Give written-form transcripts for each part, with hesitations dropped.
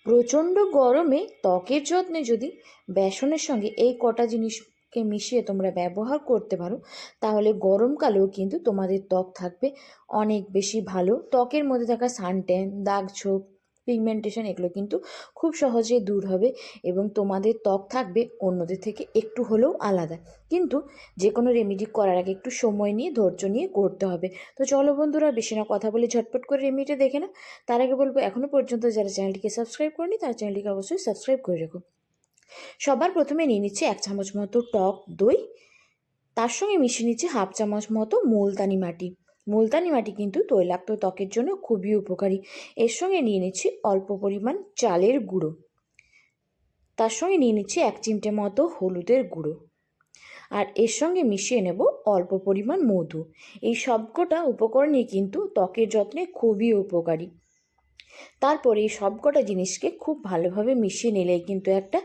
প্রচণ্ড গরমে ত্বকের যত্নে যদি বেসনের সঙ্গে এই কটা জিনিসকে মিশিয়ে তোমরা ব্যবহার করতে পারো, তাহলে গরমকালেও কিন্তু তোমাদের ত্বক থাকবে অনেক বেশি ভালো। ত্বকের মধ্যে থাকা সানট্যান, দাগ ছোপ, পিগমেন্টেশন এগুলো কিন্তু খুব সহজে দূর হবে এবং তোমাদের ত্বক থাকবে অন্যদের থেকে একটু হলেও আলাদা। কিন্তু যে কোনো রেমেডি করার আগে একটু সময় নিয়ে ধৈর্য নিয়ে করতে হবে। তো চলো বন্ধুরা, বেশি না কথা বলে ঝটপট করে রেমেডিটা দেখে না। তার আগে বলবো, এখনও পর্যন্ত যারা চ্যানেলটিকে সাবস্ক্রাইব করেনি তারা চ্যানেলটিকে অবশ্যই সাবস্ক্রাইব করে রেখো। সবার প্রথমে নিয়ে নিচ্ছি 1 চামচ মতো টক দই, তার সঙ্গে মিশিয়ে নিচ্ছি 1/2 চামচ মতো মুলতানি মাটি। মুলতানি মাটি কিন্তু তৈলাক্ত ত্বকের জন্য খুবই উপকারী। এর সঙ্গে নিয়ে নিচ্ছি অল্প পরিমাণ চালের গুঁড়ো, তার সঙ্গে নিয়ে নিচ্ছি 1 চিমটে মতো হলুদের গুঁড়ো, আর এর সঙ্গে মিশিয়ে নেব অল্প পরিমাণ মধু। এই সবকটা উপকরণই কিন্তু ত্বকের যত্নে খুবই উপকারী। তারপরে এই সবকটা জিনিসকে খুব ভালোভাবে মিশিয়ে নিলেই কিন্তু একটা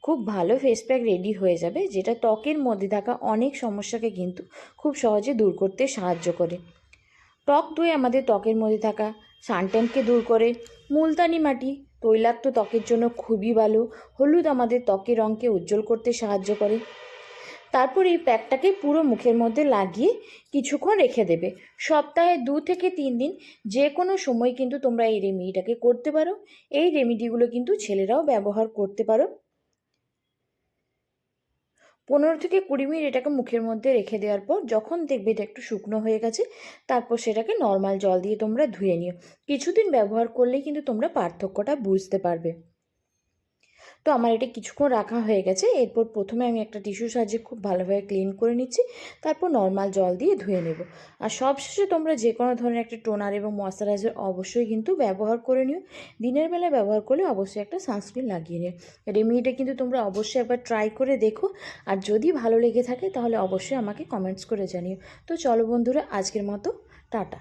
খুব ভালো ফেস প্যাক রেডি হয়ে যাবে, যেটা ত্বকের মধ্যে থাকা অনেক সমস্যাকে কিন্তু খুব সহজে দূর করতে সাহায্য করে। টক দই আমাদের ত্বকের মধ্যে থাকা সানট্যানকে দূর করে, মুলতানি মাটি তৈলাক্ত ত্বকের জন্য খুবই ভালো, হলুদ আমাদের ত্বকের রঙকে উজ্জ্বল করতে সাহায্য করে। তারপর এই প্যাকটাকে পুরো মুখের মধ্যে লাগিয়ে কিছুক্ষণ রেখে দেবে। সপ্তাহে 2 থেকে 3 দিন যে কোনো সময় কিন্তু তোমরা এই রেমেডিটাকে করতে পারো। এই রেমেডিগুলো কিন্তু ছেলেরাও ব্যবহার করতে পারো। 15 থেকে 20 মিনিট এটাকে মুখের মধ্যে রেখে দেওয়ার পর যখন দেখবে এটা একটু শুকনো হয়ে গেছে, তারপর সেটাকে নর্মাল জল দিয়ে তোমরা ধুয়ে নিও। কিছুদিন ব্যবহার করলেই কিন্তু তোমরা পার্থক্যটা বুঝতে পারবে। তো আমার এটা কিছুক্ষণ রাখা হয়ে গেছে। এরপর প্রথমে আমি একটা টিস্যুর সাহায্যে খুব ভালোভাবে ক্লিন করে নিচ্ছি, তারপর নর্মাল জল দিয়ে ধুয়ে নেব। আর সবশেষে তোমরা যে কোনো ধরনের একটা টোনার এবং ময়শ্চারাইজার অবশ্যই কিন্তু ব্যবহার করে নিও। দিনের বেলায় ব্যবহার করলে অবশ্যই একটা সানস্ক্রিন লাগিয়ে নিও। রেমেডিটা কিন্তু তোমরা অবশ্যই একবার ট্রাই করে দেখো, আর যদি ভালো লেগে থাকে তাহলে অবশ্যই আমাকে কমেন্টস করে জানিও। তো চলো বন্ধুরা, আজকের মতো টাটা।